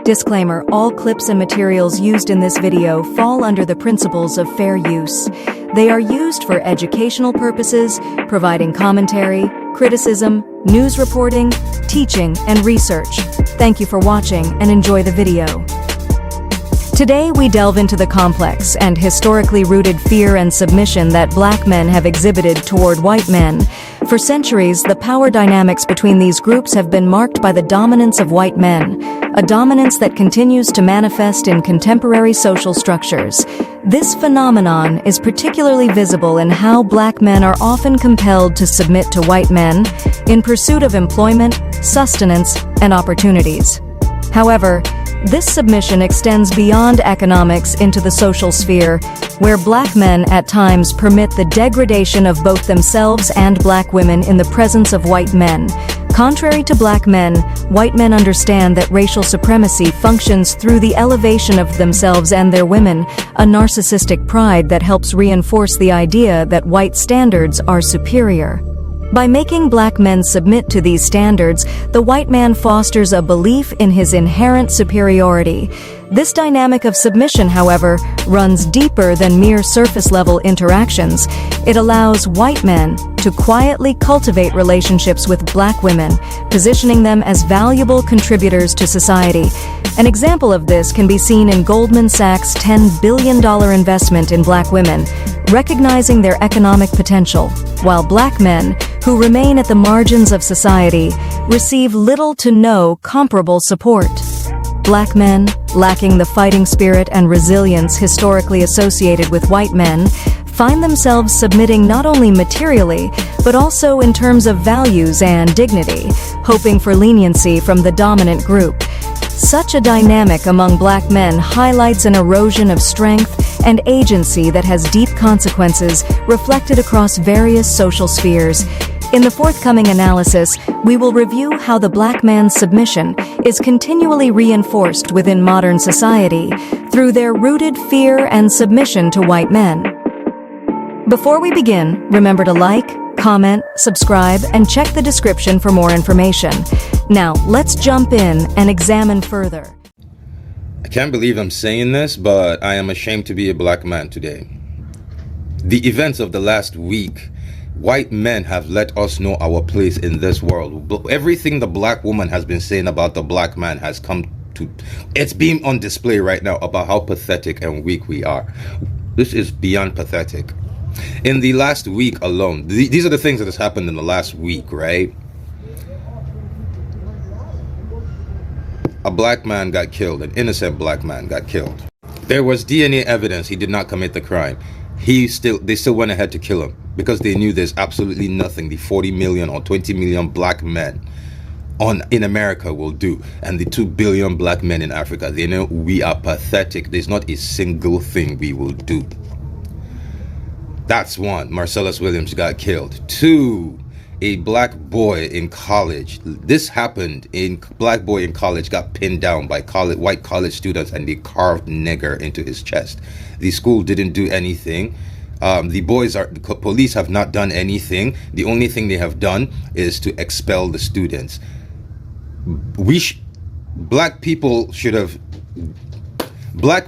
Disclaimer: all clips and materials used in this video fall under the principles of fair use. They are used for educational purposes, providing commentary, criticism, news reporting, teaching, and research. Thank you for watching and enjoy the video. Today we delve into the complex and historically rooted fear and submission that black men have exhibited toward white men. For centuries, the power dynamics between these groups have been marked by the dominance of white men, a dominance that continues to manifest in contemporary social structures. This phenomenon is particularly visible in how black men are often compelled to submit to white men in pursuit of employment, sustenance, and opportunities. However, this submission extends beyond economics into the social sphere, where black men at times permit the degradation of both themselves and black women in the presence of white men. Contrary to black men, white men understand that racial supremacy functions through the elevation of themselves and their women, a narcissistic pride that helps reinforce the idea that white standards are superior. By making black men submit to these standards, the white man fosters a belief in his inherent superiority. This dynamic of submission, however, runs deeper than mere surface-level interactions. It allows white men to quietly cultivate relationships with black women, positioning them as valuable contributors to society. An example of this can be seen in Goldman Sachs' $10 billion investment in black women, recognizing their economic potential, while black men, who remain at the margins of society, receive little to no comparable support. Black men, lacking the fighting spirit and resilience historically associated with white men, find themselves submitting not only materially, but also in terms of values and dignity, hoping for leniency from the dominant group. Such a dynamic among black men highlights an erosion of strength and agency that has deep consequences reflected across various social spheres. In the forthcoming analysis, we will review how the black man's submission is continually reinforced within modern society through their rooted fear and submission to white men. Before we begin, remember to like, comment, subscribe, and check the description for more information. Now, let's jump in and examine further. I can't believe I'm saying this, but I am ashamed to be a black man today. The events of the last week, white men have let us know our place in this world. Everything the black woman has been saying about the black man has come to, it's being on display right now about how pathetic and weak we are. This is beyond pathetic. In the last week alone, these are the things that has happened in the last week, right? A black man got killed, an innocent black man got killed. There was DNA evidence he did not commit the crime. They still went ahead to kill him because they knew there's absolutely nothing the 40 million or 20 million black men in America will do, and the 2 billion black men in Africa, they know we are pathetic. There's not a single thing we will do. That's one. Marcellus Williams got killed. Two, a black boy in college. This happened black boy in college got pinned down by white college students, and they carved nigger into his chest. The school didn't do anything. The police have not done anything. The only thing they have done is to expel the students. Black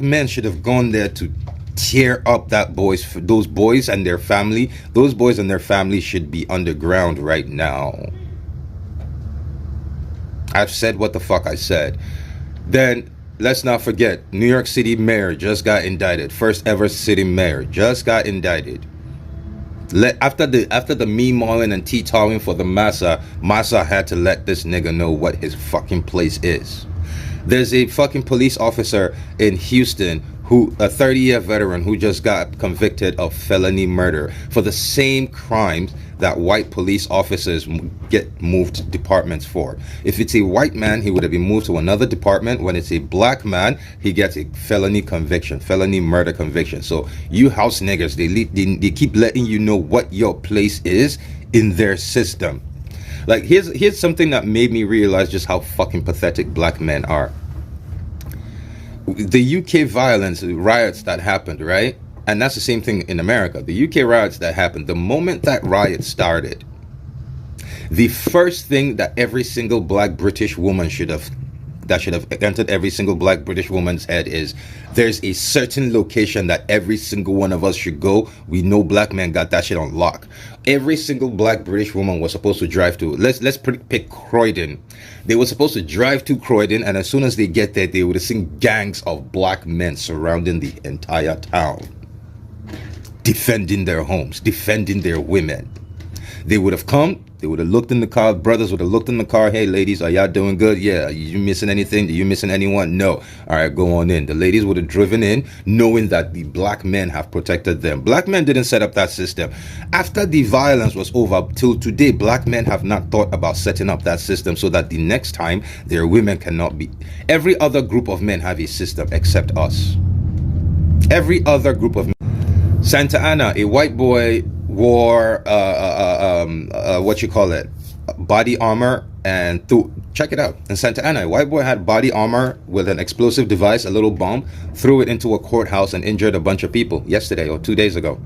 men should have gone there to tear up those boys and their family. Those boys and their family should be underground right now. I've said what the fuck I said. Then let's not forget, New York City mayor just got indicted. First ever city mayor just got indicted. After the me-mawing and tea-towing for the massa had to let this nigga know what his fucking place is. There's a fucking police officer in Houston, a 30-year veteran who just got convicted of felony murder for the same crimes that white police officers get moved departments for. If it's a white man, he would have been moved to another department. When it's a black man, he gets a felony murder conviction. So you house niggers, they keep letting you know what your place is in their system. Like, here's something that made me realize just how fucking pathetic black men are. The UK riots that happened, right? And that's the same thing in America. The UK riots that happened, the moment that riot started, the first thing that every single black British woman should have that should have entered every single black British woman's head is there's a certain location that every single one of us should go. We know black men got that shit on lock. Every single black British woman was supposed to drive to, let's pick Croydon. They were supposed to drive to Croydon, and as soon as they get there, they would have seen gangs of black men surrounding the entire town, defending their homes, defending their women. They would have come, they would have looked in the car, brothers would have looked in the car, hey ladies, are y'all doing good? Yeah. Are you missing anything? Are you missing anyone? No. All right, go on in. The ladies would have driven in knowing that the black men have protected them. Black men didn't set up that system. After the violence was over, till today, black men have not thought about setting up that system so that the next time their women cannot be. Every other group of men have a system except us. Every other group of men. Santa Ana, a white boy wore body armor, and check it out. In Santa Ana, a white boy had body armor with an explosive device, a little bomb, threw it into a courthouse and injured a bunch of people yesterday or 2 days ago.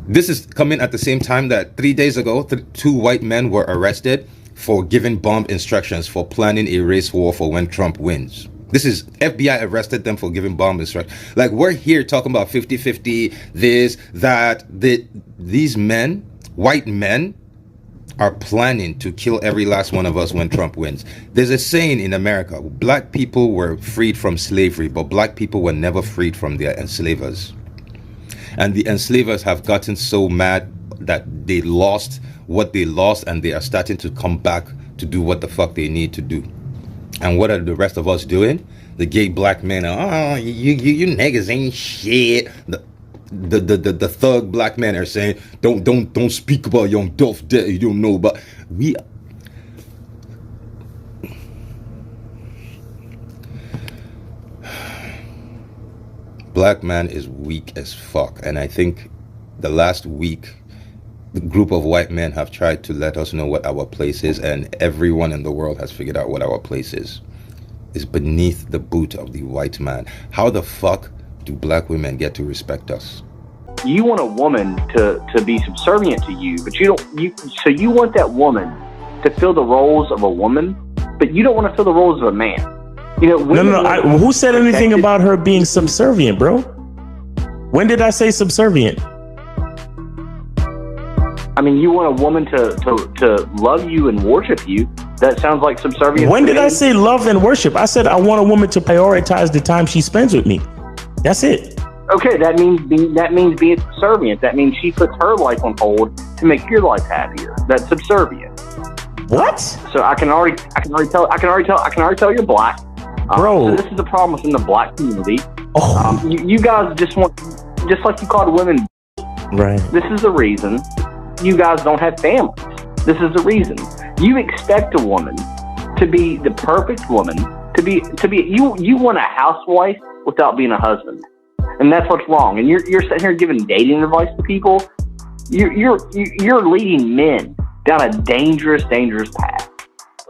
This is coming at the same time that 3 days ago, two white men were arrested for giving bomb instructions for planning a race war for when Trump wins. This is FBI arrested them for giving bomb instructions. Like, we're here talking about 50-50, this, that. These men, white men, are planning to kill every last one of us when Trump wins. There's a saying in America, black people were freed from slavery, but black people were never freed from their enslavers. And the enslavers have gotten so mad that they lost what they lost, and they are starting to come back to do what the fuck they need to do. And what are the rest of us doing? The gay black men are, you niggas ain't shit. The thug black men are saying, don't speak about young Dolph Dead. You don't know, but we. Black man is weak as fuck, and I think the last week, the group of white men have tried to let us know what our place is, and everyone in the world has figured out what our place is. It's beneath the boot of the white man. How the fuck do black women get to respect us? You want a woman to be subservient to you, but so you want that woman to fill the roles of a woman, but you don't want to fill the roles of a man. You know, no. Who said anything about her being subservient, bro? When did I say subservient? I mean, you want a woman to love you and worship you. That sounds like subservience. When did I say love and worship? I said I want a woman to prioritize the time she spends with me. That's it. Okay, that means being subservient. That means she puts her life on hold to make your life happier. That's subservient. What? So I can already tell you're black, bro. So this is the problem within the black community. Oh. You guys just like you called women. Right. This is the reason you guys don't have families. This is the reason. You expect a woman to be the perfect woman, to be you want a housewife without being a husband. And that's what's wrong. And you're sitting here giving dating advice to people. You're leading men down a dangerous path.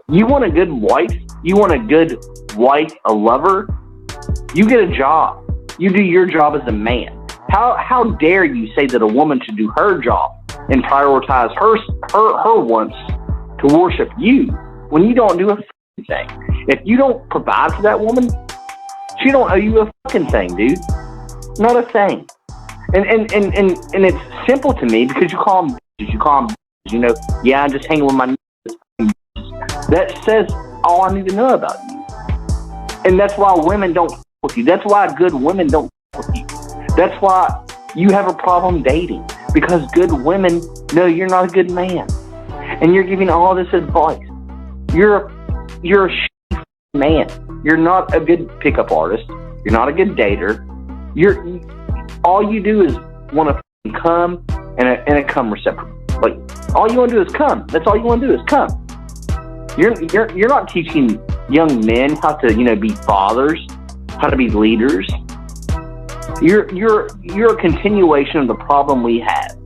You want a good wife, a lover, you get a job. You do your job as a man. How dare you say that a woman should do her job and prioritize her wants to worship you when you don't do a fucking thing? If you don't provide for that woman, she don't owe you a fucking thing, dude. Not a thing. And it's simple to me because you call them bitches. You know, yeah, I'm just hanging with my bitches. That says all I need to know about you. And that's why women don't with you. That's why good women don't with you. That's why you have a problem dating, because good women know you're not a good man, and you're giving all this advice. You're a man. You're not a good pickup artist. You're not a good dater. All you do is want to come and a cum receptacle. Like, all you want to do is come. That's all you want to do is come. You're not teaching young men how to be fathers, how to be leaders. You're a continuation of the problem we have.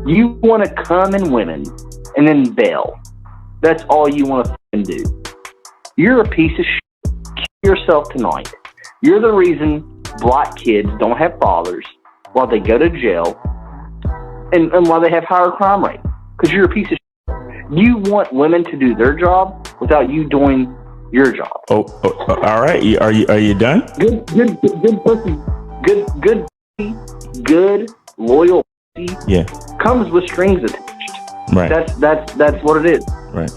You want to come in women and then bail. That's all you want to do. You're a piece of shit. Kill yourself tonight. You're the reason black kids don't have fathers while they go to jail and while they have higher crime rate. Because you're a piece of shit. You want women to do their job without you doing your job. Oh, all right. Are you done? Good pussy. Good loyal pussy comes with strings attached. Right. That's what it is. Right.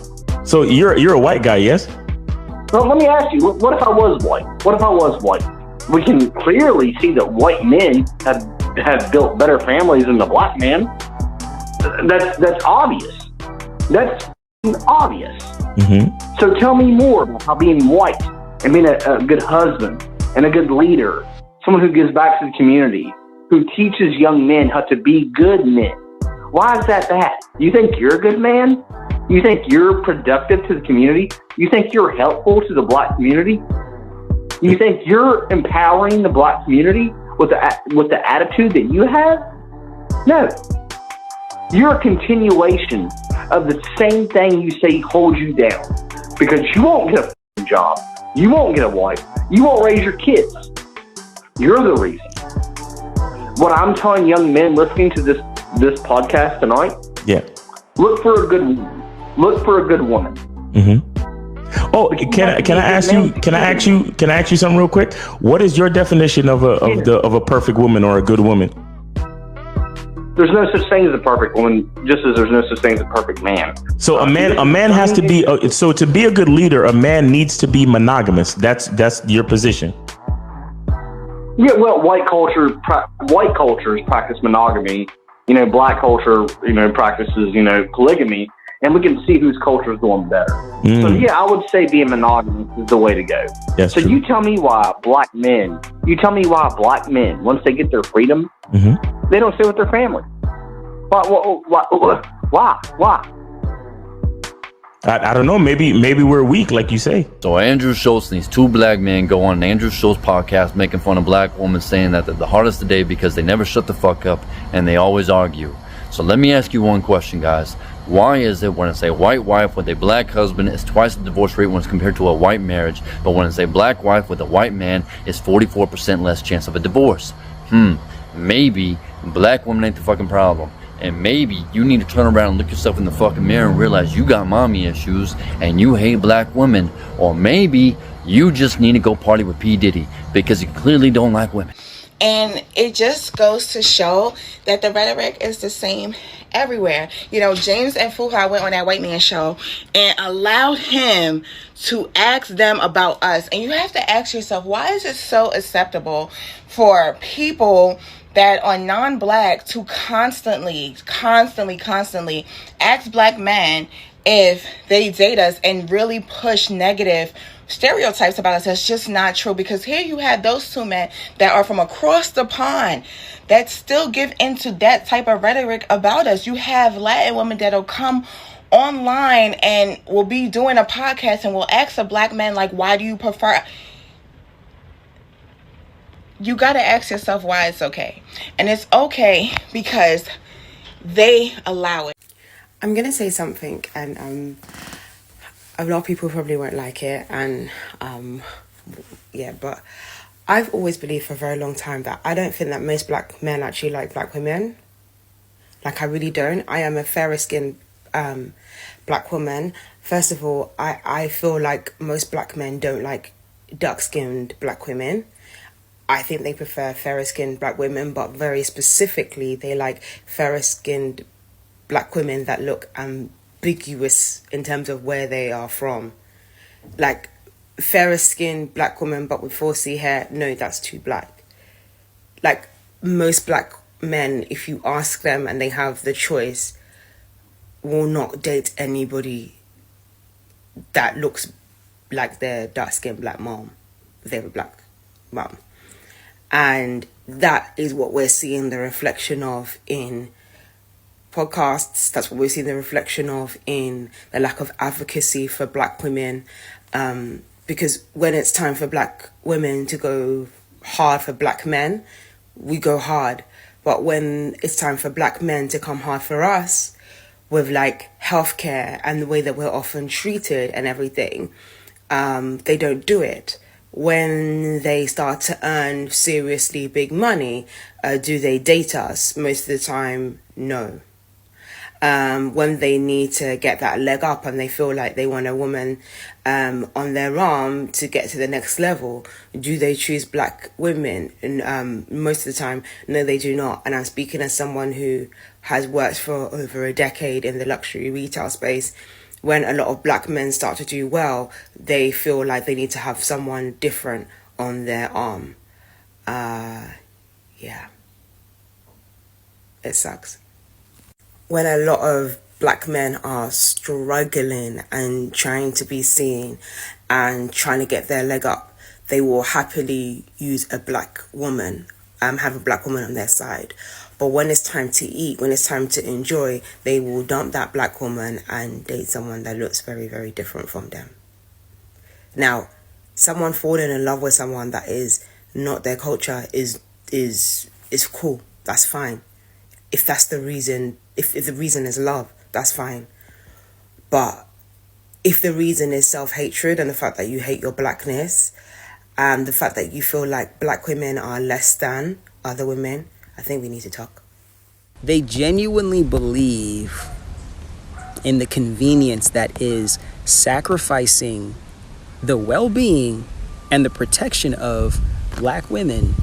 So you're a white guy, yes? Well, let me ask you, what if I was white? What if I was white? We can clearly see that white men have built better families than the black man. That's obvious. That's obvious. Mm-hmm. So tell me more about how being white and being a good husband and a good leader, someone who gives back to the community, who teaches young men how to be good men. Why is that? You think you're a good man? You think you're productive to the community? You think you're helpful to the black community? You think you're empowering the black community with the attitude that you have? No. You're a continuation of the same thing you say holds you down, because you won't get a job. You won't get a wife. You won't raise your kids. You're the reason. What I'm telling young men listening to this podcast tonight, look for a good woman. Look for a good woman. Mm-hmm. Oh, can I ask you something real quick? What is your definition of a perfect woman or a good woman? There's no such thing as a perfect woman, just as there's no such thing as a perfect man. So a man has to be. So to be a good leader, a man needs to be monogamous. That's your position. Yeah, well, white cultures practice monogamy. Black culture, practices, polygamy, and we can see whose culture is going better. So yeah, I would say being monogamous is the way to go. That's so true. you tell me why black men, once they get their freedom, they don't stay with their family. Why? I don't know. Maybe we're weak, like you say. So Andrew Schultz and these two black men go on an Andrew Schultz podcast making fun of black women, saying that they're the hardest today because they never shut the fuck up and they always argue. So let me ask you one question, guys. Why is it when it's a white wife with a black husband, it's twice the divorce rate when it's compared to a white marriage, but when it's a black wife with a white man, it's 44% less chance of a divorce? Maybe black women ain't the fucking problem. And maybe you need to turn around and look yourself in the fucking mirror and realize you got mommy issues and you hate black women. Or maybe you just need to go party with P. Diddy because you clearly don't like women. And it just goes to show that the rhetoric is the same everywhere. James and Fuha went on that white man show and allowed him to ask them about us. And you have to ask yourself, why is it so acceptable for people that are non-black to constantly ask black men if they date us and really push negative stereotypes about us? That's just not true, because here you have those two men that are from across the pond that still give into that type of rhetoric about us. You have Latin women that'll come online and will be doing a podcast and will ask a black man, like, why do you prefer? You got to ask yourself why it's okay. And it's okay because they allow it. I'm going to say something, and a lot of people probably won't like it. And but I've always believed for a very long time that I don't think that most black men actually like black women. Like, I really don't. I am a fairer skinned black woman. First of all, I feel like most black men don't like dark skinned black women. I think they prefer fairer-skinned black women, but very specifically, they like fairer-skinned black women that look ambiguous in terms of where they are from. Like, fairer-skinned black woman, but with 4C hair, no, that's too black. Like, most black men, if you ask them and they have the choice, will not date anybody that looks like their dark-skinned black mom, if they have a black mom. And that is what we're seeing the reflection of in podcasts. That's what we're seeing the reflection of in the lack of advocacy for black women. Because when it's time for black women to go hard for black men, we go hard. But when it's time for black men to come hard for us with like healthcare and the way that we're often treated and everything, they don't do it. When they start to earn seriously big money, do they date us? Most of the time, no. when they need to get that leg up and they feel like they want a woman on their arm to get to the next level, do they choose black women? And most of the time, no, they do not. And I'm speaking as someone who has worked for over a decade in the luxury retail space. When a lot of black men start to do well, they feel like they need to have someone different on their arm. Yeah. It sucks. When a lot of black men are struggling and trying to be seen and trying to get their leg up, they will happily use a black woman, have a black woman on their side. But when it's time to eat, when it's time to enjoy, they will dump that black woman and date someone that looks very, very different from them. Now, someone falling in love with someone that is not their culture is cool. That's fine. If that's the reason, if the reason is love, that's fine. But if the reason is self-hatred and the fact that you hate your blackness and the fact that you feel like black women are less than other women, I think we need to talk. They genuinely believe in the convenience that is sacrificing the well-being and the protection of black women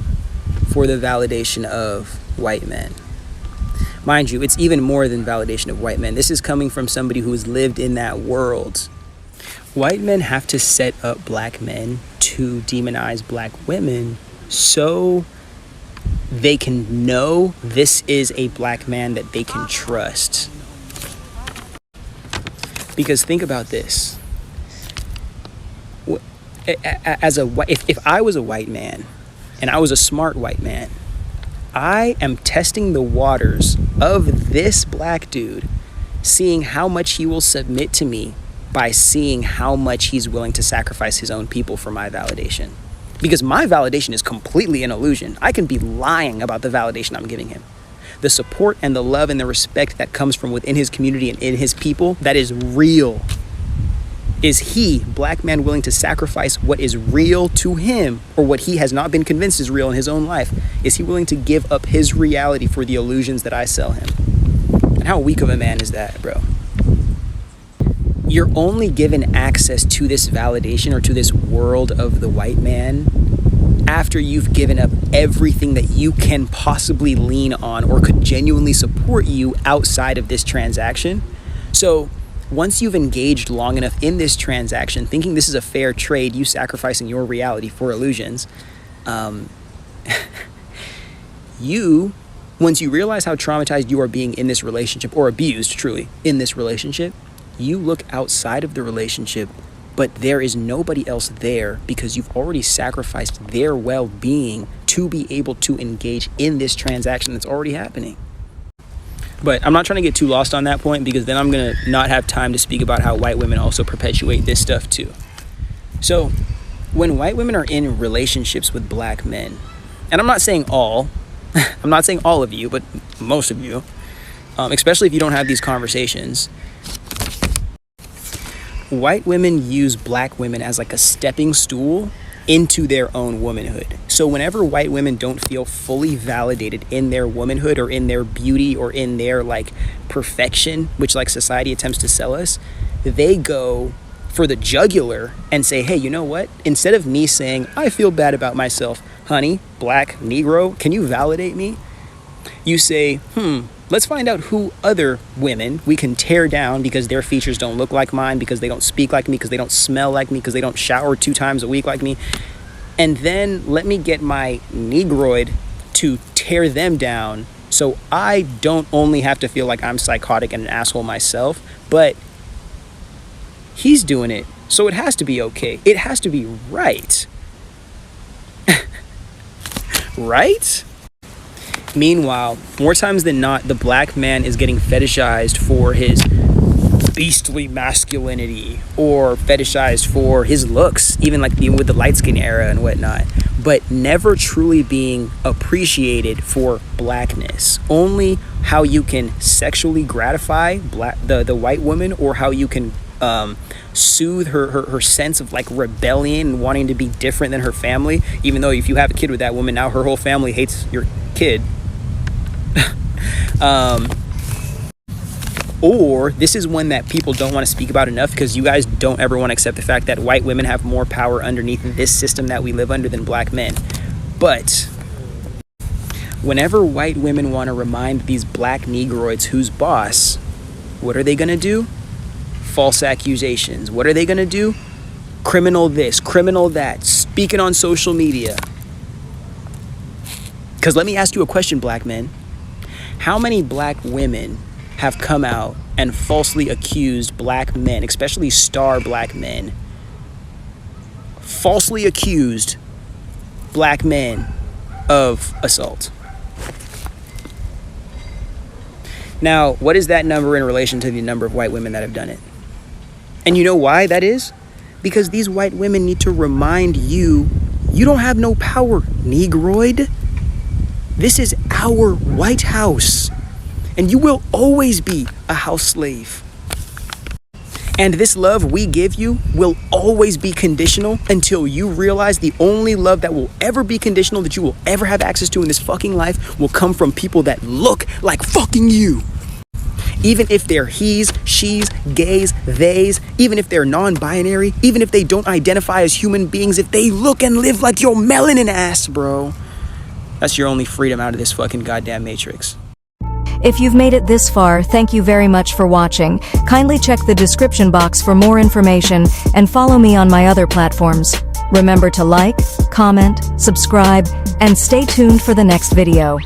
for the validation of white men. Mind you, it's even more than validation of white men. This is coming from somebody who has lived in that world. White men have to set up black men to demonize black women so they can know this is a black man that they can trust. Because think about this. If I was a white man and I was a smart white man, I am testing the waters of this black dude, seeing how much he will submit to me by seeing how much he's willing to sacrifice his own people for my validation. Because my validation is completely an illusion. I can be lying about the validation I'm giving him. The support and the love and the respect that comes from within his community and in his people, that is real. Is he, black man, willing to sacrifice what is real to him or what he has not been convinced is real in his own life? Is he willing to give up his reality for the illusions that I sell him? And how weak of a man is that, bro? You're only given access to this validation or to this world of the white man after you've given up everything that you can possibly lean on or could genuinely support you outside of this transaction. So once you've engaged long enough in this transaction, thinking this is a fair trade, you sacrificing your reality for illusions, once you realize how traumatized you are being in this relationship, or abused truly in this relationship, you look outside of the relationship, but there is nobody else there because you've already sacrificed their well-being to be able to engage in this transaction that's already happening. But I'm not trying to get too lost on that point because then I'm going to not have time to speak about how white women also perpetuate this stuff too. So when white women are in relationships with black men, and I'm not saying all of you, but most of you, especially if you don't have these conversations, white women use black women as like a stepping stool into their own womanhood. So whenever white women don't feel fully validated in their womanhood or in their beauty or in their like perfection, which like society attempts to sell us, they go for the jugular and say, hey, you know what? Instead of me saying, I feel bad about myself, honey, black, Negro, can you validate me? You say, let's find out who other women we can tear down because their features don't look like mine, because they don't speak like me, because they don't smell like me, because they don't shower 2 times a week like me. And then let me get my Negroid to tear them down so I don't only have to feel like I'm psychotic and an asshole myself, but he's doing it, so it has to be okay. It has to be right. Right? Meanwhile, more times than not, the black man is getting fetishized for his beastly masculinity or fetishized for his looks, even like with the light skin era and whatnot, but never truly being appreciated for blackness. Only how you can sexually gratify the white woman, or how you can soothe her sense of like rebellion and wanting to be different than her family, even though if you have a kid with that woman, now her whole family hates your kid. Or this is one that people don't want to speak about enough because you guys don't ever want to accept the fact that white women have more power underneath this system that we live under than black men. But whenever white women want to remind these black negroids who's boss, what are they going to do? False accusations. What are they going to do? Criminal this, criminal that, speaking on social media. Because let me ask you a question, black men. How many black women have come out and falsely accused black men, especially star black men, falsely accused black men of assault? Now, what is that number in relation to the number of white women that have done it? And you know why that is? Because these white women need to remind you, you don't have no power, Negroid. This is our White House. And you will always be a house slave. And this love we give you will always be conditional until you realize the only love that will ever be conditional, that you will ever have access to in this fucking life, will come from people that look like fucking you. Even if they're he's, she's, gays, theys, even if they're non-binary, even if they don't identify as human beings, if they look and live like your melanin ass, bro. That's your only freedom out of this fucking goddamn matrix. If you've made it this far, thank you very much for watching. Kindly check the description box for more information and follow me on my other platforms. Remember to like, comment, subscribe, and stay tuned for the next video.